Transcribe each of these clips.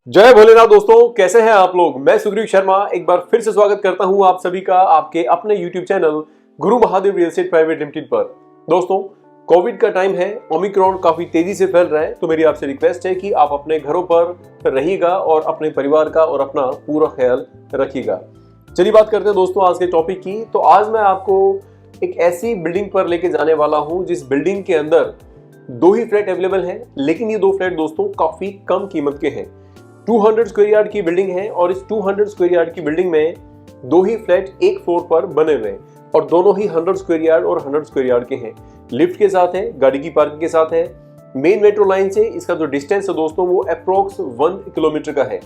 जय भोलेनाथ दोस्तों, कैसे हैं आप लोग। मैं सुग्रीव शर्मा एक बार फिर से स्वागत करता हूं आप सभी का आपके अपने YouTube चैनल गुरु Mahadev real estate private limited पर। दोस्तों, कोविड का टाइम है, ओमिक्रॉन काफी तेजी से फैल रहा है, तो मेरी आपसे रिक्वेस्ट है कि आप अपने घरों पर रहिएगा और अपने परिवार का और अपना पूरा ख्याल रखिएगा। चलिए बात करते हैं दोस्तों आज के टॉपिक की। तो आज मैं आपको एक ऐसी बिल्डिंग पर लेके जाने वाला हूं जिस बिल्डिंग के अंदर दो ही फ्लैट अवेलेबल है, लेकिन ये दो फ्लैट दोस्तों काफी कम कीमत के हैं। 200 स्क्वायर यार्ड की बिल्डिंग है और इस 200 स्क्वायर यार्ड की बिल्डिंग में दो ही फ्लैट एक फ्लोर पर बने हुए हैं और दोनों ही 100 स्क्वायर यार्ड और 100 स्क्वायर यार्ड के हैं। लिफ्ट के साथ है, गाड़ी की पार्किंग के साथ है। मेन मेट्रो लाइन से इसका जो डिस्टेंस है दोस्तों वो अप्रोक्स 1 किलोमीटर का है।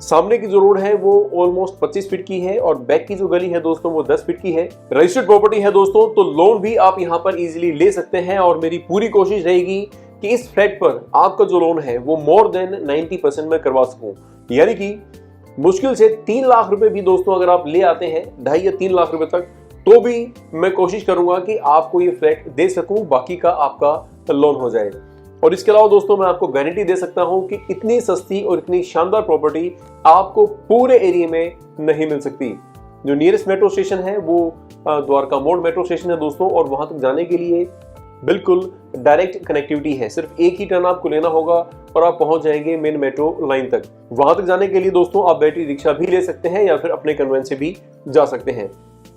सामने की जो रोड है वो ऑलमोस्ट 25 फीट की है और बैक की जो गली है दोस्तों वो 10 फीट की है। रजिस्टर्ड प्रॉपर्टी है दोस्तों, तो लोन भी आप यहाँ पर इजीली ले सकते हैं और मेरी पूरी कोशिश रहेगी कि इस फ्लैट पर आपका जो लोन है वो मोर देन 90% में करवा सकूं। यानी कि मुश्किल से 3 लाख रुपए भी दोस्तों अगर आप ले आते हैं, 2.5 या 3 लाख रुपए तक, तो भी मैं कोशिश करूंगा कि आपको ये फ्लैट दे सकूं, बाकी का आपका लोन हो जाए। और इसके अलावा दोस्तों मैं आपको गारंटी दे सकता हूं कि इतनी सस्ती और इतनी शानदार प्रॉपर्टी आपको पूरे एरिया में नहीं मिल सकती। जो नियरेस्ट मेट्रो स्टेशन है वो द्वारका मोड़ मेट्रो स्टेशन है दोस्तों, और वहां तक जाने के लिए बिल्कुल डायरेक्ट कनेक्टिविटी है। सिर्फ एक ही टर्न आपको लेना होगा और आप पहुंच जाएंगे मेन मेट्रो लाइन तक। वहां तक जाने के लिए दोस्तों आप बैटरी रिक्शा भी ले सकते हैं या फिर अपने कन्वेंस से भी जा सकते हैं।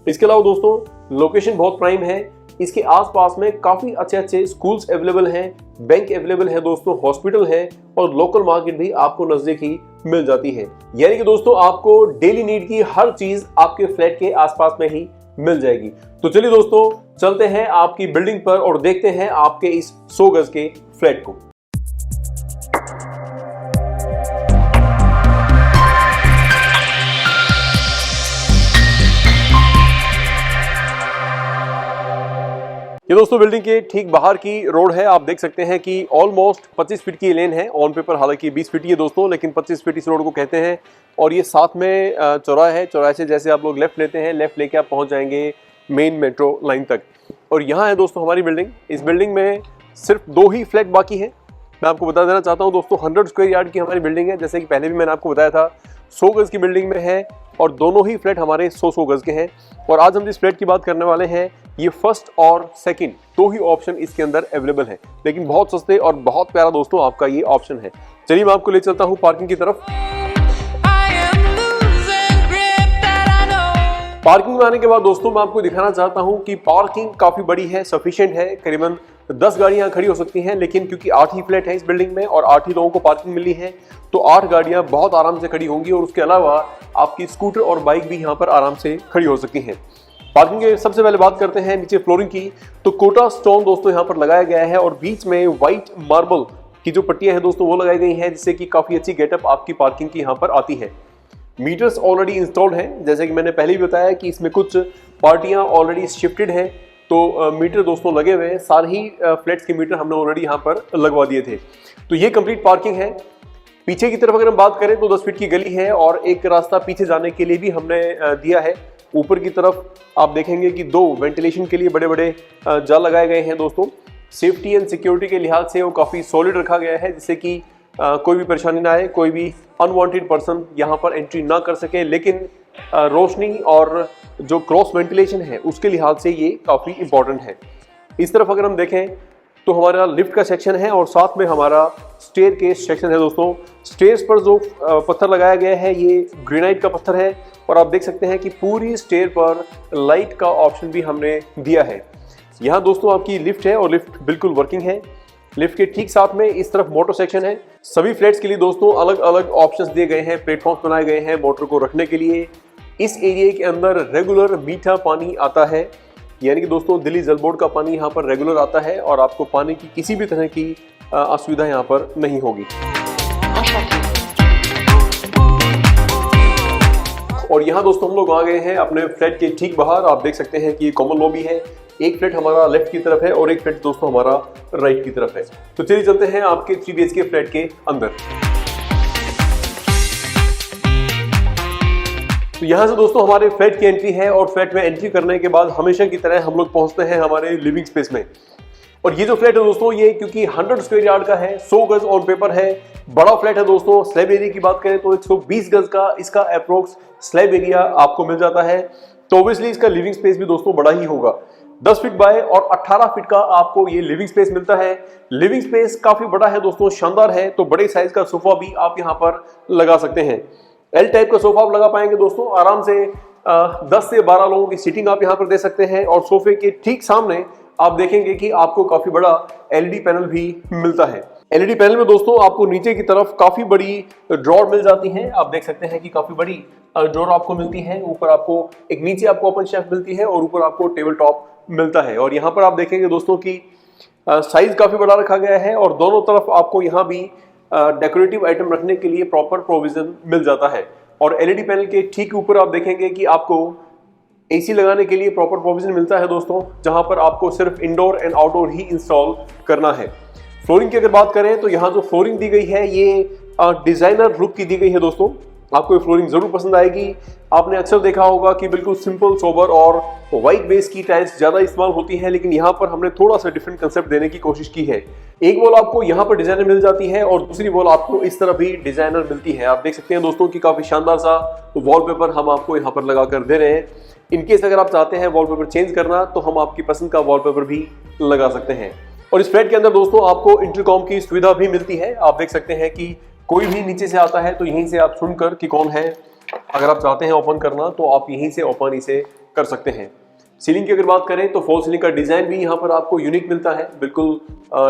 इसके अलावा दोस्तों लोकेशन बहुत प्राइम है। इसके आसपास में काफी अच्छे स्कूल्स अवेलेबल हैं, बैंक अवेलेबल है दोस्तों, हॉस्पिटल है और लोकल मार्केट भी आपको नजदीक ही मिल जाती है। यानी कि दोस्तों आपको डेली नीड की हर चीज आपके फ्लैट के आसपास में ही मिल जाएगी। तो चलिए दोस्तों चलते हैं आपकी बिल्डिंग पर और देखते हैं आपके इस 100 गज के फ्लैट को। ये दोस्तों बिल्डिंग के ठीक बाहर की रोड है। आप देख सकते हैं कि ऑलमोस्ट 25 फीट की लेन है। ऑन पेपर हालांकि 20 फीट ही है दोस्तों, लेकिन 25 फीट इस रोड को कहते हैं। और ये साथ में चौराहा है। चौराहे से जैसे आप लोग लेफ्ट लेते हैं, लेफ्ट लेके आप पहुंच जाएंगे मेन मेट्रो लाइन तक। और यहाँ है दोस्तों हमारी बिल्डिंग। इस बिल्डिंग में सिर्फ 2 ही फ्लैट बाकी है। मैं आपको बता देना चाहता हूँ दोस्तों, 100 स्क्वायर यार्ड की हमारी बिल्डिंग है। जैसे कि पहले भी मैंने आपको बताया था, 100 गज की बिल्डिंग में है और दोनों ही फ्लैट हमारे 100 गज के हैं। और आज हम जिस फ्लैट की बात करने वाले हैं, ये फर्स्ट और सेकंड 2 ही ऑप्शन इसके अंदर अवेलेबल है, लेकिन बहुत सस्ते और बहुत प्यारा दोस्तों आपका ये ऑप्शन है। चलिए मैं आपको ले चलता हूँ पार्किंग की तरफ। पार्किंग में आने के बाद दोस्तों मैं आपको दिखाना चाहता हूं कि पार्किंग काफी बड़ी है, सफिशिएंट है। करीबन 10 गाड़ियां खड़ी हो सकती हैं, लेकिन क्योंकि 8 ही फ्लैट है इस बिल्डिंग में और 8 ही लोगों को पार्किंग मिली है, तो 8 गाड़ियां बहुत आराम से खड़ी होंगी। और उसके अलावा आपकी स्कूटर और बाइक भी यहाँ पर आराम से खड़ी हो सकती है। पार्किंग के सबसे पहले बात करते हैं नीचे फ्लोरिंग की। तो कोटा स्टोन दोस्तों यहाँ पर लगाया गया है और बीच में व्हाइट मार्बल की जो पट्टियां हैं दोस्तों वो लगाई गई हैं, जिससे कि काफी अच्छी गेटअप आपकी पार्किंग की यहाँ पर आती है। मीटर्स ऑलरेडी इंस्टॉल्ड हैं, जैसे कि मैंने पहले भी बताया कि इसमें कुछ पार्टियां ऑलरेडी शिफ्टेड हैं, तो मीटर दोस्तों लगे हुए हैं। सारे ही फ्लैट्स के मीटर हमने ऑलरेडी यहाँ पर लगवा दिए थे। तो ये कंप्लीट पार्किंग है। पीछे की तरफ अगर हम बात करें तो 10 फीट की गली है और एक रास्ता पीछे जाने के लिए भी हमने दिया है। ऊपर की तरफ आप देखेंगे कि 2 वेंटिलेशन के लिए बड़े बड़े जाल लगाए गए हैं दोस्तों। सेफ्टी एंड सिक्योरिटी के लिहाज से वो काफ़ी सॉलिड रखा गया है, जिससे कि कोई भी परेशानी ना आए, कोई भी अनवांटेड पर्सन यहाँ पर एंट्री ना कर सके। लेकिन रोशनी और जो क्रॉस वेंटिलेशन है उसके लिहाज से ये काफ़ी इंपॉर्टेंट है। इस तरफ अगर हम देखें तो हमारा लिफ्ट का सेक्शन है और साथ में हमारा स्टेयर केस सेक्शन है दोस्तों। स्टेयर्स पर जो पत्थर लगाया गया है ये ग्रेनाइट का पत्थर है और आप देख सकते हैं कि पूरी स्टेयर पर लाइट का ऑप्शन भी हमने दिया है। यहाँ दोस्तों आपकी लिफ्ट है और लिफ्ट बिल्कुल वर्किंग है। लिफ्ट के ठीक साथ में इस तरफ मोटर सेक्शन है। सभी फ्लैट्स के लिए दोस्तों अलग अलग ऑप्शंस दिए गए हैं, प्लेटफॉर्म्स बनाए गए हैं मोटर को रखने के लिए। इस एरिया के अंदर रेगुलर मीठा पानी आता है, यानी कि दोस्तों दिल्ली जल बोर्ड का पानी यहाँ पर रेगुलर आता है और आपको पानी की किसी भी तरह की असुविधा यहाँ पर नहीं होगी। और यहाँ दोस्तों हम लोग आ गए हैं अपने फ्लैट के ठीक बाहर। आप देख सकते हैं कि ये कॉमन लॉबी है। एक फ्लैट हमारा लेफ्ट की तरफ है और एक फ्लैट दोस्तों हमारा राइट की तरफ है। तो चलिए चलते हैं आपके 3 BHK फ्लैट के अंदर। तो यहाँ से दोस्तों हमारे फ्लैट की एंट्री है और फ्लैट में एंट्री करने के बाद हमेशा की तरह हम लोग पहुंचते हैं हमारे लिविंग स्पेस में। और ये जो फ्लैट है दोस्तों, ये क्योंकि 100 स्क्वायर यार्ड का है, 100 गज ऑन पेपर है, बड़ा फ्लैट है दोस्तों। स्लैब एरिया की बात करें तो 120 गज का इसका अप्रोक्स स्लैब एरिया आपको मिल जाता है। तो ऑब्वियसली इसका लिविंग स्पेस भी दोस्तों बड़ा ही होगा। 10 फीट बाय और 18 फीट का आपको ये लिविंग स्पेस मिलता है। लिविंग स्पेस काफी बड़ा है दोस्तों, शानदार है। तो बड़े साइज का सोफा भी आप यहाँ पर लगा सकते हैं। एल टाइप का सोफा आप लगा पाएंगे दोस्तों आराम से। 10 से 12 लोगों की सीटिंग आप यहाँ पर दे सकते हैं। और सोफे के ठीक सामने आप देखेंगे कि आपको काफी बड़ा एलईडी पैनल भी मिलता है। एलईडी पैनल में दोस्तों आपको नीचे की तरफ काफी बड़ी ड्रॉर मिल जाती है। आप देख सकते हैं कि काफी बड़ी ड्रॉर आपको मिलती है। ऊपर आपको एक नीचे आपको ओपन शेल्फ मिलती है और ऊपर आपको टेबल टॉप मिलता है। और यहाँ पर आप देखेंगे दोस्तों कि साइज काफी बड़ा रखा गया है और दोनों तरफ आपको यहाँ भी डेकोरेटिव आइटम रखने के लिए प्रॉपर प्रोविजन मिल जाता है। और एलईडी पैनल के ठीक ऊपर आप देखेंगे कि आपको एसी लगाने के लिए प्रॉपर प्रोविजन मिलता है दोस्तों, जहां पर आपको सिर्फ indoor and outdoor he install करना है। फ्लोरिंग की अगर बात करें तो यहाँ जो फ्लोरिंग दी गई है ये डिजाइनर लुक की दी गई है दोस्तों। आपको ये फ्लोरिंग जरूर पसंद आएगी। आपने अक्सर देखा होगा कि बिल्कुल सिंपल सोबर और व्हाइट बेस की टाइल्स ज्यादा इस्तेमाल होती है, लेकिन यहाँ पर हमने थोड़ा सा डिफरेंट कंसेप्ट देने की कोशिश की है। एक वॉल आपको यहाँ पर डिजाइनर मिल जाती है और दूसरी वॉल आपको इस तरह भी डिजाइनर मिलती है। आप देख सकते हैं दोस्तों कि काफी शानदार सा वॉलपेपर हम आपको यहाँ पर लगा कर दे रहे हैं। इनकेस अगर आप चाहते हैं वॉलपेपर चेंज करना तो हम आपकी पसंद का वॉलपेपर भी लगा सकते हैं। और इस फ्लैट के अंदर दोस्तों आपको इंटरकॉम की सुविधा भी मिलती है। आप देख सकते हैं कि कोई भी नीचे से आता है तो यहीं से आप सुनकर कि कौन है, अगर आप चाहते हैं ओपन करना तो आप यहीं से ओपन इसे कर सकते हैं। सीलिंग की अगर बात करें तो फॉल सीलिंग का डिजाइन भी यहाँ पर आपको यूनिक मिलता है, बिल्कुल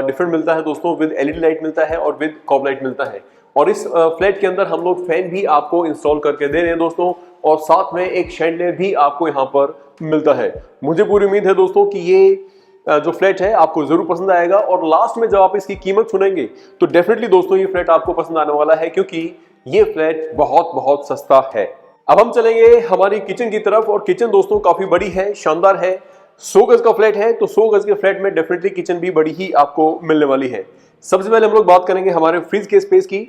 डिफरेंट मिलता है दोस्तों। विद एलईडी लाइट मिलता है और विद कॉब लाइट मिलता है। और इस फ्लैट के अंदर हम लोग फैन भी आपको इंस्टॉल करके दे रहे हैं दोस्तों, और साथ में एक शैंडलियर भी आपको यहाँ पर मिलता है। मुझे पूरी उम्मीद है दोस्तों कि ये जो फ्लैट है आपको जरूर पसंद आएगा। और लास्ट में जब आप इसकी कीमत सुनेंगे तो डेफिनेटली दोस्तों ये फ्लैट आपको पसंद आने वाला है, क्योंकि ये फ्लैट बहुत बहुत सस्ता है। अब हम चलेंगे हमारी किचन की तरफ, और किचन दोस्तों काफी बड़ी है, शानदार है। 100 गज का फ्लैट है, तो 100 गज के फ्लैट में डेफिनेटली किचन भी बड़ी ही आपको मिलने वाली है। सबसे पहले हम लोग बात करेंगे हमारे फ्रिज के स्पेस की।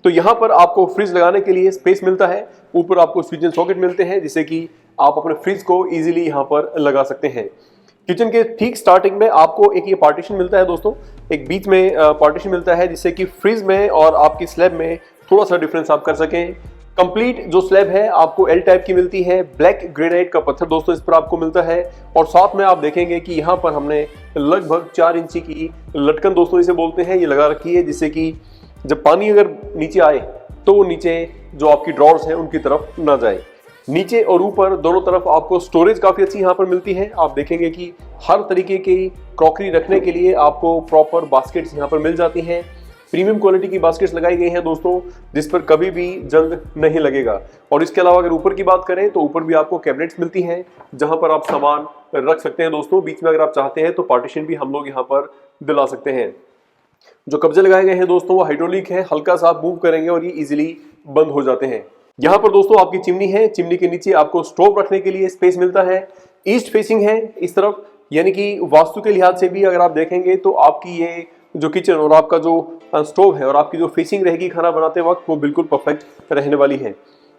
तो यहाँ पर आपको फ्रिज लगाने के लिए स्पेस मिलता है। ऊपर आपको स्विच एंड सॉकेट मिलते हैं जिससे कि आप अपने फ्रिज को इजीली यहाँ पर लगा सकते हैं। किचन के ठीक स्टार्टिंग में आपको एक ये पार्टीशन मिलता है दोस्तों, एक बीच में पार्टीशन मिलता है जिससे कि फ्रिज में और आपकी स्लैब में थोड़ा सा डिफरेंस आप कर सकें। कंप्लीट जो स्लैब है आपको एल टाइप की मिलती है। ब्लैक ग्रेनाइट का पत्थर दोस्तों इस पर आपको मिलता है। और साथ में आप देखेंगे कि यहाँ पर हमने लगभग 4 इंची की लटकन दोस्तों इसे बोलते हैं, ये लगा रखी है, जिससे कि जब पानी अगर नीचे आए तो वो नीचे जो आपकी ड्रॉर्स हैं उनकी तरफ ना जाए। नीचे और ऊपर दोनों तरफ आपको स्टोरेज काफी अच्छी यहाँ पर मिलती है। आप देखेंगे कि हर तरीके की क्रॉकरी रखने के लिए आपको प्रॉपर बास्केट्स यहाँ पर मिल जाती हैं। प्रीमियम क्वालिटी की बास्केट्स लगाई गई हैं दोस्तों, जिस पर कभी भी जंग नहीं लगेगा। और इसके अलावा अगर ऊपर की बात करें तो ऊपर भी आपको कैबिनेट्स मिलती हैं जहां पर आप सामान रख सकते हैं दोस्तों। बीच में अगर आप चाहते हैं तो पार्टीशन भी हम लोग यहाँ पर दिला सकते हैं। जो कब्जे लगाए गए हैं दोस्तों वो हाइड्रोलिक है, हल्का सा आप मूव करेंगे और ये इजीली बंद हो जाते हैं। यहाँ पर दोस्तों आपकी चिमनी है, चिमनी के नीचे आपको स्टोव रखने के लिए स्पेस मिलता है। ईस्ट फेसिंग है इस तरफ, यानी कि वास्तु के लिहाज से भी अगर आप देखेंगे तो आपकी ये जो किचन और आपका जो स्टोव है और आपकी जो फेसिंग रहेगी खाना बनाते वक्त वो बिल्कुल परफेक्ट रहने वाली है।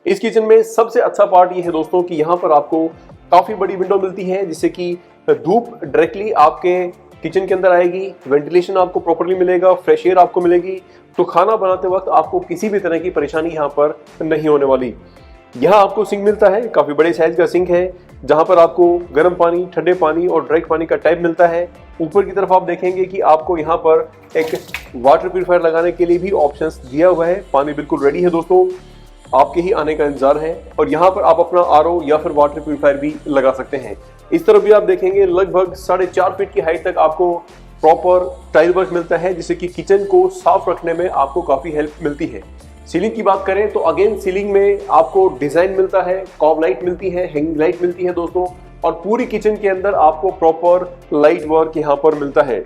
इस किचन में सबसे अच्छा पार्ट ये है दोस्तों कि यहाँ पर आपको काफी बड़ी विंडो मिलती है, जिससे कि धूप डायरेक्टली आपके किचन के अंदर आएगी, वेंटिलेशन आपको प्रॉपर्ली मिलेगा, फ्रेश एयर आपको मिलेगी। तो खाना बनाते वक्त आपको किसी भी तरह की परेशानी यहाँ पर नहीं होने वाली। यहाँ आपको सिंक मिलता है, काफी बड़े साइज का सिंक है, जहां पर आपको गर्म पानी, ठंडे पानी और डायरेक्ट पानी का टैप मिलता है। ऊपर की तरफ आप देखेंगे कि आपको यहाँ पर एक वाटर प्यूरिफायर लगाने के लिए भी ऑप्शंस दिया हुआ है। पानी बिल्कुल रेडी है दोस्तों, आपके ही आने का इंतजार है। और यहाँ पर आप अपना आरओ या फिर वाटर प्यूरिफायर भी लगा सकते हैं। इस तरफ भी आप देखेंगे लगभग 4.5 फीट की हाइट तक आपको प्रॉपर टाइल वर्क मिलता है, जिससे कि किचन को साफ रखने में आपको काफी हेल्प मिलती है। सीलिंग की बात करें तो अगेन सीलिंग में आपको डिजाइन मिलता है, कॉब लाइट मिलती है, हैंगिंग लाइट मिलती है दोस्तों, और पूरी किचन के अंदर आपको प्रॉपर लाइट वर्क यहाँ पर मिलता है।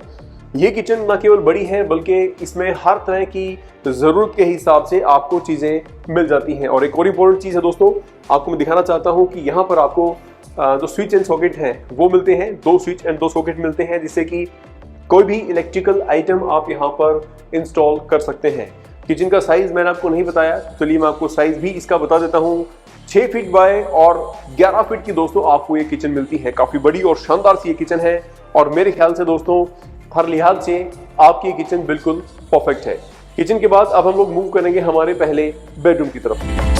ये किचन न केवल बड़ी है बल्कि इसमें हर तरह की जरूरत के हिसाब से आपको चीजें मिल जाती हैं। और एक और इम्पोर्टेंट चीज है दोस्तों, आपको मैं दिखाना चाहता हूँ कि यहाँ पर आपको जो स्विच एंड सॉकेट हैं वो मिलते हैं। 2 स्विच एंड 2 सॉकेट मिलते हैं, जिससे कि कोई भी इलेक्ट्रिकल आइटम आप यहाँ पर इंस्टॉल कर सकते हैं। किचन का साइज मैंने आपको नहीं बताया, चलिए मैं आपको साइज भी इसका बता देता हूँ। 6 फीट बाय और 11 फीट की दोस्तों आपको ये किचन मिलती है। काफी बड़ी और शानदार सी ये किचन है, और मेरे ख्याल से दोस्तों हर लिहाज से आपकी किचन बिल्कुल परफेक्ट है। किचन के बाद अब हम लोग मूव करेंगे हमारे पहले बेडरूम की तरफ।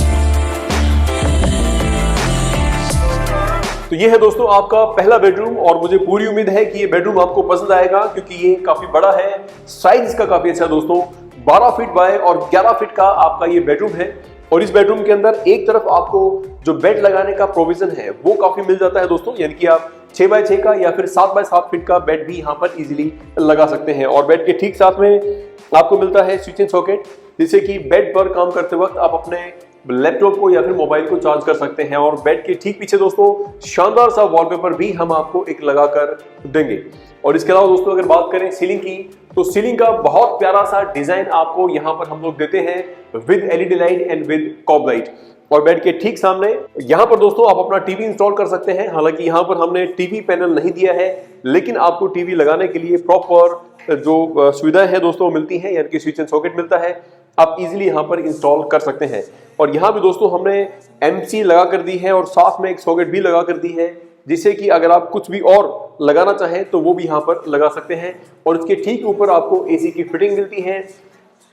तो ये है दोस्तों आपका पहला बेडरूम और मुझे पूरी उम्मीद है कि ये बेडरूम आपको पसंद आएगा, क्योंकि ये काफी बड़ा है, साइज इसका काफी अच्छा है दोस्तों। 12 फीट बाय और 11 फीट का आपका ये बेडरूम है और इस बेडरूम के अंदर एक तरफ आपको जो बेड लगाने का प्रोविजन है वो काफी मिल जाता है दोस्तों, यानी कि आप 6 बाय 6 का या फिर 7 बाय 7 फीट का बेड भी यहाँ पर इजीली लगा सकते हैं। और बेड के ठीक साथ में आपको मिलता है स्विच एंड सॉकेट, जिससे कि बेड पर काम करते वक्त आप अपने लैपटॉप को या फिर मोबाइल को चार्ज कर सकते हैं। और बेड के ठीक पीछे दोस्तों शानदार सा वॉलपेपर भी हम आपको एक लगा कर देंगे। और इसके अलावा दोस्तों अगर बात करें सीलिंग की, तो सीलिंग का बहुत प्यारा सा डिजाइन आपको यहाँ पर हम लोग देते हैं with LED light and with COB light. और बेड के ठीक सामने यहाँ पर दोस्तों आप अपना टीवी इंस्टॉल कर सकते हैं। हालांकि यहाँ पर हमने टीवी पैनल नहीं दिया है, लेकिन आपको टीवी लगाने के लिए प्रॉपर जो सुविधाएं है दोस्तों मिलती है, यानी कि स्विच एंड सॉकेट मिलता है, आप इजीली यहाँ पर इंस्टॉल कर सकते हैं। और यहाँ भी दोस्तों हमने एमसी लगा कर दी है और साथ में एक सॉकेट भी लगा कर दी है, जिससे कि अगर आप कुछ भी और लगाना चाहें तो वो भी यहाँ पर लगा सकते हैं। और इसके ठीक ऊपर आपको एसी की फिटिंग मिलती है।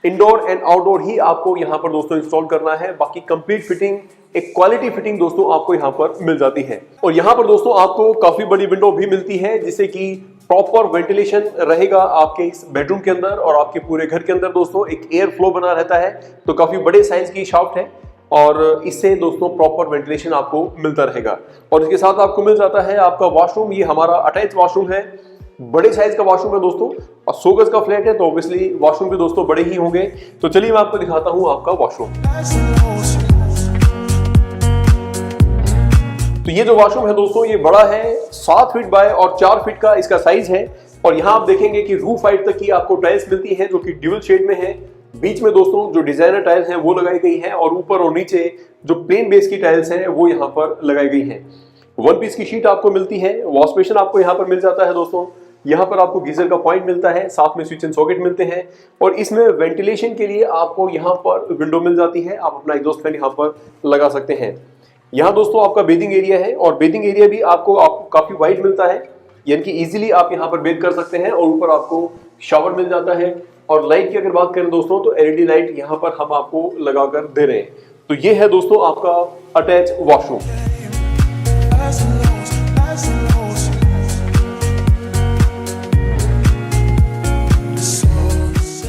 इंडोर एंड आउटडोर ही आपको यहाँ पर दोस्तों इंस्टॉल करना है, बाकी कंप्लीट फिटिंग, एक क्वालिटी फिटिंग दोस्तों आपको यहाँ पर मिल जाती है। और यहाँ पर दोस्तों आपको काफी बड़ी विंडो भी मिलती है, जिससे कि प्रॉपर वेंटिलेशन रहेगा आपके इस बेडरूम के अंदर और आपके पूरे घर के अंदर दोस्तों एक एयर फ्लो बना रहता है। तो काफी बड़े साइज की शाफ्ट है और इससे दोस्तों प्रॉपर वेंटिलेशन आपको मिलता रहेगा। और इसके साथ आपको मिल जाता है आपका वॉशरूम। ये हमारा अटैच वॉशरूम है, बड़े साइज का वॉशरूम है दोस्तों, और 100 गज का फ्लैट है तो ऑब्वियसली वॉशरूम भी दोस्तों बड़े ही होंगे। तो चलिए मैं आपको दिखाता हूं आपका वॉशरूम। तो ये जो वॉशरूम है दोस्तों ये बड़ा है, 7 फीट बाय और 4 फीट का इसका साइज है। और यहाँ आप देखेंगे कि रूफ हाइट तक की आपको टाइल्स मिलती है, जो कि ड्यूल शेड में है। बीच में दोस्तों जो डिजाइनर टाइल्स हैं वो लगाई गई है और ऊपर और नीचे जो प्लेन बेस की टाइल्स हैं वो यहाँ पर लगाई गई हैं। 1 पीस की शीट आपको मिलती है। वॉश बेसिन आपको यहाँ पर मिल जाता है दोस्तों। यहाँ पर आपको गीजर का पॉइंट मिलता है, साथ में स्विच एंड सॉकेट मिलते हैं। और इसमें वेंटिलेशन के लिए आपको यहाँ पर विंडो मिल जाती है, आप अपना एग्जॉस्ट फैन यहाँ पर लगा सकते हैं। यहाँ दोस्तों आपका बेदिंग एरिया है और बेदिंग एरिया भी आपको काफी वाइड मिलता है, यानी कि इजीली आप यहाँ पर बेद कर सकते हैं। और ऊपर आपको शावर मिल जाता है। और लाइट की अगर बात करें दोस्तों तो एलईडी लाइट यहाँ पर हम आपको लगाकर दे रहे हैं। तो ये है दोस्तों आपका अटैच वॉशरूम।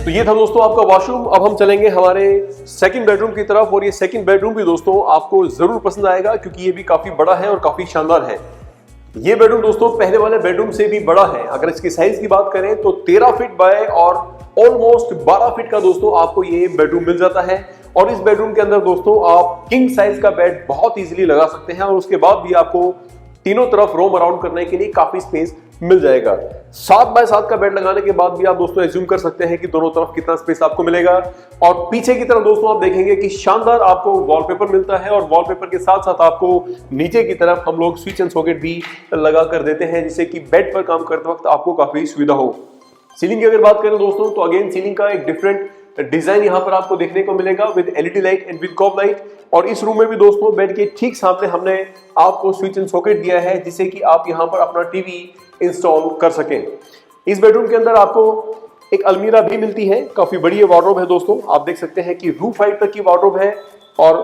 तो ये था दोस्तों आपका वॉशरूम। अब हम चलेंगे हमारे सेकंड बेडरूम की तरफ और ये सेकंड बेडरूम भी दोस्तों आपको जरूर पसंद आएगा, क्योंकि ये भी काफी बड़ा है और काफी शानदार है। ये बेडरूम दोस्तों पहले वाले बेडरूम से भी बड़ा है। अगर इसकी साइज की बात करें तो 13 फीट बाय और ऑलमोस्ट 12 फीट का दोस्तों आपको ये बेडरूम मिल जाता है। और इस बेडरूम के अंदर दोस्तों आप किंग साइज का बेड बहुत इजीली लगा सकते हैं और उसके बाद भी आपको तीनों तरफ रोम अराउंड करने के लिए काफी स्पेस मिल जाएगा। 7 बाय 7 का बेड लगाने के बाद भी आप दोस्तों एज्यूम कर सकते हैं कि दोनों तरफ कितना स्पेस आपको मिलेगा। और पीछे की तरफ दोस्तों आप देखेंगे कि शानदार आपको वॉलपेपर मिलता है और वॉलपेपर के साथ साथ आपको नीचे की तरफ हम लोग स्विच एंड सॉकेट भी लगा कर देते हैं, जिससे कि बेड पर काम करते वक्त आपको काफी सुविधा हो। सीलिंग की अगर बात करें दोस्तों तो अगेन सीलिंग का एक डिफरेंट डिजाइन यहाँ पर आपको देखने को मिलेगा with LED light and with COB light. और इस रूम में भी दोस्तों बेड के ठीक सामने हमने आपको स्विच एंड सॉकेट दिया है, जिससे कि आप यहाँ पर अपना टीवी इंस्टॉल कर सकें। इस बेडरूम के अंदर आपको एक अलमीरा भी मिलती है, काफी बड़ी वार्डरोब है दोस्तों। आप देख सकते हैं कि रूफ हाइट तक की वार्डरोब है और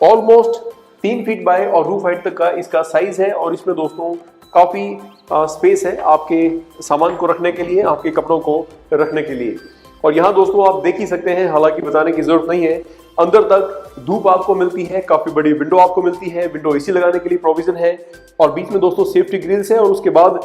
ऑलमोस्ट 3 फीट बाय और रूफ हाइट तक का इसका साइज है। और इसमें दोस्तों काफी स्पेस है आपके सामान को रखने के लिए, आपके कपड़ों को रखने के लिए। और यहाँ दोस्तों आप देख ही सकते हैं, हालांकि बताने की जरूरत नहीं है, अंदर तक धूप आपको मिलती है, काफी बड़ी विंडो आपको मिलती है, विंडो एसी लगाने के लिए प्रोविजन है। और बीच में दोस्तों सेफ्टी ग्रिल्स है और उसके बाद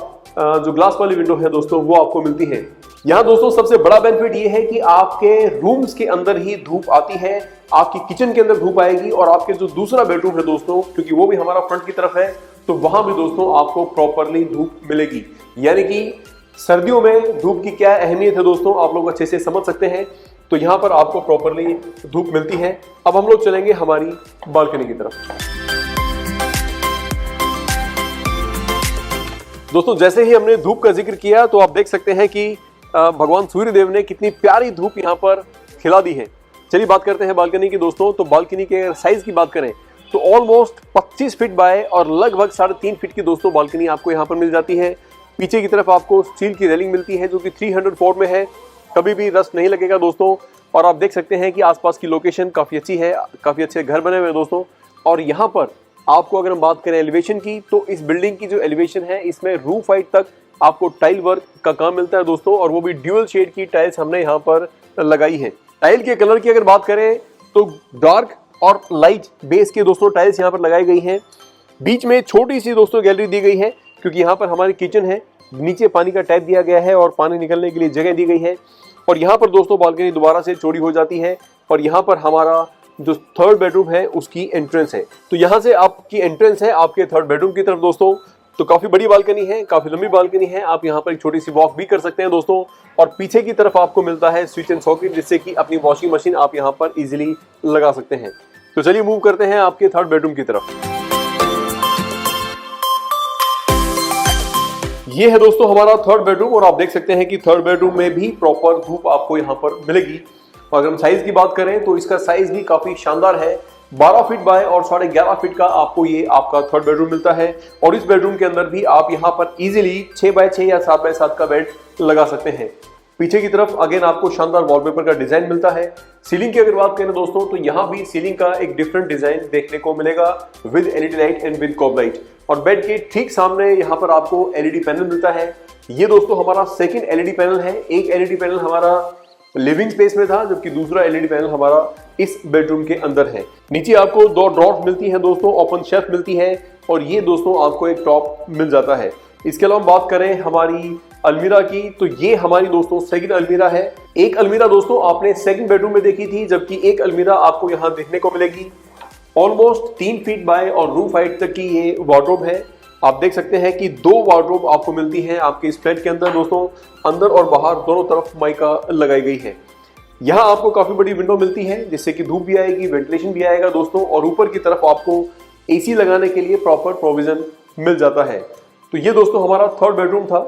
जो ग्लास वाली विंडो है दोस्तों वो आपको मिलती है। यहाँ दोस्तों सबसे बड़ा बेनिफिट ये है कि आपके रूम्स के अंदर ही धूप आती है, आपकी किचन के अंदर धूप आएगी। और आपके जो दूसरा बेडरूम है दोस्तों, क्योंकि वो भी हमारा फ्रंट की तरफ है, तो वहां भी दोस्तों आपको प्रॉपरली धूप मिलेगी। यानी कि सर्दियों में धूप की क्या अहमियत है दोस्तों आप लोग अच्छे से समझ सकते हैं। तो यहाँ पर आपको प्रॉपरली धूप मिलती है। अब हम लोग चलेंगे हमारी बालकनी की तरफ। दोस्तों जैसे ही हमने धूप का जिक्र किया तो आप देख सकते हैं कि भगवान सूर्य देव ने कितनी प्यारी धूप यहाँ पर खिला दी है। चलिए बात करते हैं बालकनी की दोस्तों। तो बालकनी के साइज की बात करें तो ऑलमोस्ट 25 फीट बाय और लगभग 3.5 फीट की दोस्तों बालकनी आपको यहाँ पर मिल जाती है। पीछे की तरफ आपको स्टील की रेलिंग मिलती है जो कि 304 में है, कभी भी रस्ट नहीं लगेगा दोस्तों। और आप देख सकते हैं कि आसपास की लोकेशन काफ़ी अच्छी है, काफ़ी अच्छे घर बने हुए हैं दोस्तों। और यहाँ पर आपको अगर हम बात करें एलिवेशन की, तो इस बिल्डिंग की जो एलिवेशन है इसमें रूफ हाइट तक आपको टाइल वर्क का काम मिलता है दोस्तों, और वो भी ड्यूअल शेड की टाइल्स हमने यहाँ पर लगाई है। टाइल के कलर की अगर बात करें तो डार्क और लाइट बेस के दोस्तों टाइल्स यहाँ पर लगाई गई हैं। बीच में छोटी सी दोस्तों गैलरी दी गई है, क्योंकि यहाँ पर हमारी किचन है, नीचे पानी का टैप दिया गया है और पानी निकलने के लिए जगह दी गई है। और यहाँ पर दोस्तों बालकनी दोबारा से चौड़ी हो जाती है, और यहाँ पर हमारा जो थर्ड बेडरूम है उसकी एंट्रेंस है। तो यहाँ से आपकी एंट्रेंस है आपके थर्ड बेडरूम की तरफ दोस्तों। तो काफी बड़ी बालकनी है, काफी लंबी बालकनी है, आप यहाँ पर एक छोटी सी वॉक भी कर सकते हैं दोस्तों। और पीछे की तरफ आपको मिलता है स्विच एंड सॉकेट, जिससे कि अपनी वॉशिंग मशीन आप यहाँ पर इजीली लगा सकते हैं। तो चलिए मूव करते हैं आपके थर्ड बेडरूम की तरफ। ये है दोस्तों हमारा थर्ड बेडरूम, और आप देख सकते हैं कि थर्ड बेडरूम में भी प्रॉपर धूप आपको यहाँ पर मिलेगी। अगर हम साइज की बात करें तो इसका साइज भी काफी शानदार है, 12 फीट बाय और 11.5 फीट का आपको ये आपका थर्ड बेडरूम मिलता है। और इस बेडरूम के अंदर भी आप यहाँ पर इजीली 6x6 या 7x7 का बेड लगा सकते हैं। पीछे की तरफ अगेन आपको शानदार वॉलपेपर का डिजाइन मिलता है। सीलिंग की अगर बात करें दोस्तों तो यहाँ भी सीलिंग का एक डिफरेंट डिजाइन देखने को मिलेगा with LED light and with COB light. और बेड के ठीक सामने यहाँ पर आपको एलईडी पैनल मिलता है। ये दोस्तों हमारा सेकंड एलईडी पैनल है। एक एलईडी पैनल हमारा लिविंग स्पेस में था, जबकि दूसरा एलईडी पैनल हमारा इस बेडरूम के अंदर है। नीचे आपको 2 ड्रॉर्स मिलती है दोस्तों, ओपन शेल्फ मिलती है, और ये दोस्तों आपको एक टॉप मिल जाता है। इसके अलावा बात करें हमारी अलमीरा की, तो ये हमारी दोस्तों सेकंड अलमीरा है। एक अलमीरा दोस्तों आपने सेकंड बेडरूम में देखी थी, जबकि एक अलमीरा आपको यहाँ देखने को मिलेगी। ऑलमोस्ट 3 फीट बाय और रूफ हाइट तक की ये वार्डरोब है। आप देख सकते हैं कि 2 वार्डरोब आपको मिलती है आपके इस फ्लैट के अंदर दोस्तों। अंदर और बाहर दोनों तरफ माइका लगाई गई है। यहाँ आपको काफी बड़ी विंडो मिलती है, जिससे कि धूप भी आएगी, वेंटिलेशन भी आएगा दोस्तों। और ऊपर की तरफ आपको एसी लगाने के लिए प्रॉपर प्रोविजन मिल जाता है। तो ये दोस्तों हमारा थर्ड बेडरूम था,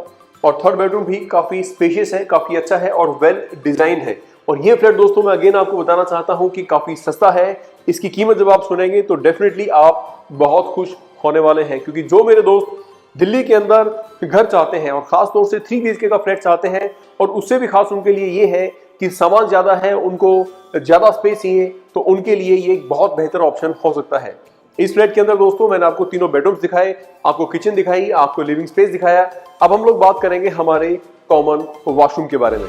और थर्ड बेडरूम भी काफी स्पेशियस है, काफी अच्छा है और वेल डिजाइन है। और ये फ्लैट दोस्तों मैं अगेन आपको बताना चाहता हूँ कि काफी सस्ता है। इसकी कीमत जब आप सुनेंगे तो डेफिनेटली आप बहुत खुश होने वाले हैं, क्योंकि जो मेरे दोस्त दिल्ली के अंदर घर चाहते हैं और खास तौर से 3 BHK का फ्लैट चाहते हैं, और उससे भी खास उनके लिए ये है कि सामान ज्यादा है, उनको ज्यादा स्पेस चाहिए, तो उनके लिए ये एक बहुत बेहतर ऑप्शन हो सकता है। इस फ्लैट के अंदर दोस्तों मैंने आपको तीनों बेडरूम्स दिखाए, आपको किचन दिखाई, आपको लिविंग स्पेस दिखाया। अब हम लोग बात करेंगे हमारे कॉमन वॉशरूम के बारे में।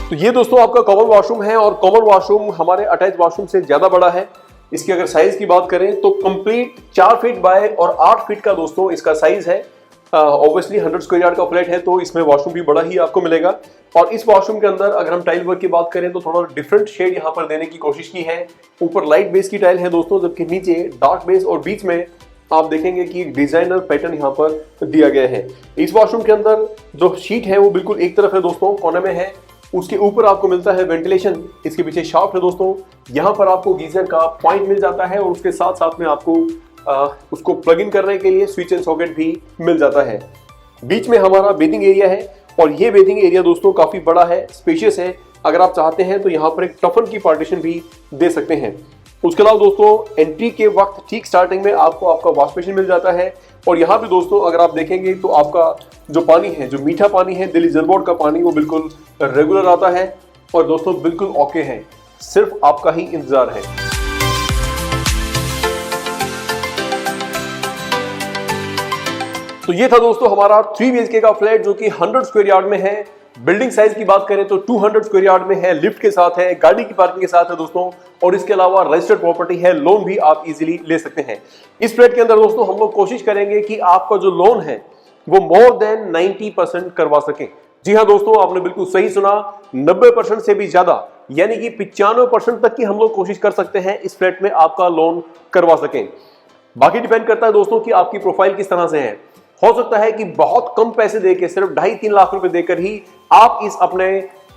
तो ये दोस्तों आपका कॉमन वॉशरूम है, और कॉमन वॉशरूम हमारे अटैच वॉशरूम से ज्यादा बड़ा है। इसकी अगर साइज की बात करें तो कंप्लीट 4 फीट बाय और 8 फीट का दोस्तों इसका साइज है। ऑब्वियसली 100 स्क्वायर यार्ड का फ्लैट है, तो इसमें वॉशरूम भी बड़ा ही आपको मिलेगा। और इस वॉशरूम के अंदर अगर हम टाइल वर्क की बात करें तो थोड़ा डिफरेंट शेड यहाँ पर देने की कोशिश की है। ऊपर लाइट बेस की टाइल है दोस्तों, जबकि नीचे डार्क बेस, और बीच में आप देखेंगे कि एक डिजाइनर पैटर्न यहाँ पर दिया गया है। इस वॉशरूम के अंदर जो शीट है वो बिल्कुल एक तरफ है दोस्तों, कोने में है। उसके ऊपर आपको मिलता है वेंटिलेशन, इसके पीछे शाफ्ट है दोस्तों। यहाँ पर आपको गीजर का पॉइंट मिल जाता है, और उसके साथ साथ में आपको उसको प्लग इन करने के लिए स्विच एंड सॉकेट भी मिल जाता है। बीच में हमारा बेथिंग एरिया है, और ये बेथिंग एरिया दोस्तों काफी बड़ा है, स्पेशियस है। अगर आप चाहते हैं तो यहाँ पर एक टफन की पार्टीशन भी दे सकते हैं। उसके अलावा दोस्तों एंट्री के वक्त ठीक स्टार्टिंग में आपको आपका वॉश बेसिन मिल जाता है। और यहाँ भी दोस्तों अगर आप देखेंगे तो आपका जो पानी है, जो मीठा पानी है, दिल्ली जल बोर्ड का पानी, वो बिल्कुल रेगुलर आता है, और दोस्तों बिल्कुल ओके है, सिर्फ आपका ही इंतजार है। तो ये था दोस्तों हमारा 3 BHK का फ्लैट, जो कि 100 स्क्वायर यार्ड में है। बिल्डिंग साइज की बात करें तो 200 स्क्वायर यार्ड में है, लिफ्ट के साथ है, गाड़ी की पार्किंग के साथ है दोस्तों, और इसके अलावा रजिस्टर्ड प्रॉपर्टी है, लोन भी आप इजीली ले सकते हैं। इस फ्लैट के अंदर दोस्तों हम लोग कोशिश करेंगे कि आपका जो लोन है वो मोर देन 90% करवा सके। जी हाँ दोस्तों, आपने बिल्कुल सही सुना, 90% से भी ज्यादा, यानी कि 95% तक की हम लोग कोशिश कर सकते हैं इस फ्लैट में आपका लोन करवा सकें। बाकी डिपेंड करता है दोस्तों कि आपकी प्रोफाइल किस तरह से है। हो सकता है कि बहुत कम पैसे देके, सिर्फ 2.5-3 लाख रुपए देकर ही आप इस अपने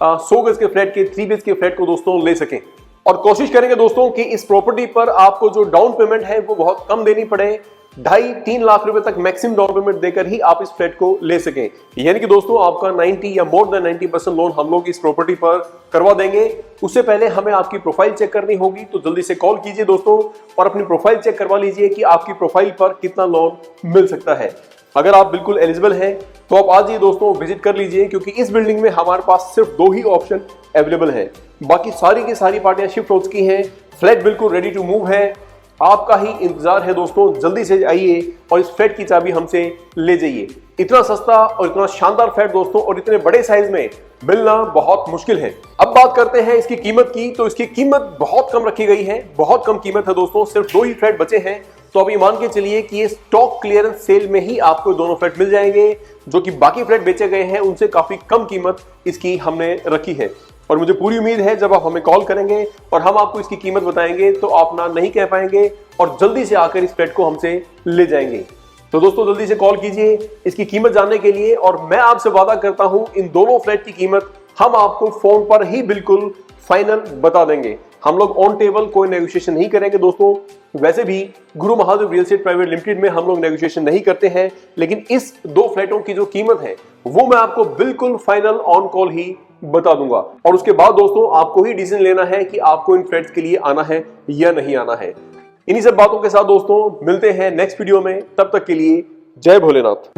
100 गज के फ्लैट के 3 BHK फ्लैट को दोस्तों ले सकें। और कोशिश करेंगे दोस्तों कि इस प्रॉपर्टी पर आपको जो डाउन पेमेंट है वो बहुत कम देनी पड़े, 2.5-3 लाख रुपए तक मैक्सिमम डाउन पेमेंट देकर ही आप इस फ्लैट को ले सकें। यानी कि दोस्तों आपका 90 या मोर देन 90% लोन हम लोग इस प्रॉपर्टी पर करवा देंगे। उससे पहले हमें आपकी प्रोफाइल चेक करनी होगी, तो जल्दी से कॉल कीजिए दोस्तों और अपनी प्रोफाइल चेक करवा लीजिए कि आपकी प्रोफाइल पर कितना लोन मिल सकता है। अगर आप बिल्कुल एलिजिबल हैं तो आप आज ही दोस्तों विजिट कर लीजिए, क्योंकि इस बिल्डिंग में हमारे पास सिर्फ 2 ही ऑप्शन अवेलेबल है। बाकी सारी की सारी पार्टियां शिफ्ट हो चुकी हैं। फ्लैट बिल्कुल रेडी टू मूव है। आपका ही इंतजार है दोस्तों, जल्दी से आइए और इस फ्लैट की चाबी हमसे ले जाइए। इतना सस्ता और इतना शानदार फ्लैट दोस्तों और इतने बड़े साइज में मिलना बहुत मुश्किल है। अब बात करते हैं इसकी कीमत की, तो इसकी कीमत बहुत कम रखी गई है, बहुत कम कीमत है दोस्तों। सिर्फ 2 ही फ्लैट बचे हैं, तो अभी मान के चलिए कि ये स्टॉक क्लियरेंस सेल में ही आपको दोनों फ्लैट मिल जाएंगे। जो कि बाकी फ्लैट बेचे गए हैं उनसे काफी कम कीमत इसकी हमने रखी है। और मुझे पूरी उम्मीद है जब आप हमें कॉल करेंगे और हम आपको इसकी कीमत बताएंगे तो आप ना नहीं कह पाएंगे और जल्दी से आकर इस फ्लैट को हमसे ले जाएंगे। तो दोस्तों जल्दी से कॉल कीजिए इसकी कीमत जानने के लिए, और मैं आपसे वादा करता हूं इन दोनों फ्लैट की कीमत हम आपको फोन पर ही बिल्कुल फाइनल बता देंगे। हम लोग ऑन टेबल कोई नेगोशिएशन नहीं करेंगे दोस्तों। वैसे भी गुरु Mahadev real estate private limited में हम लोग नेगोशिएशन नहीं करते हैं, लेकिन इस 2 फ्लैटों की जो कीमत है वो मैं आपको बिल्कुल फाइनल ऑन कॉल ही बता दूंगा। और उसके बाद दोस्तों आपको ही डिसीजन लेना है कि आपको इन फ्लैट्स के लिए आना है या नहीं आना है। इन्हीं सब बातों के साथ दोस्तों मिलते हैं नेक्स्ट वीडियो में। तब तक के लिए जय भोलेनाथ।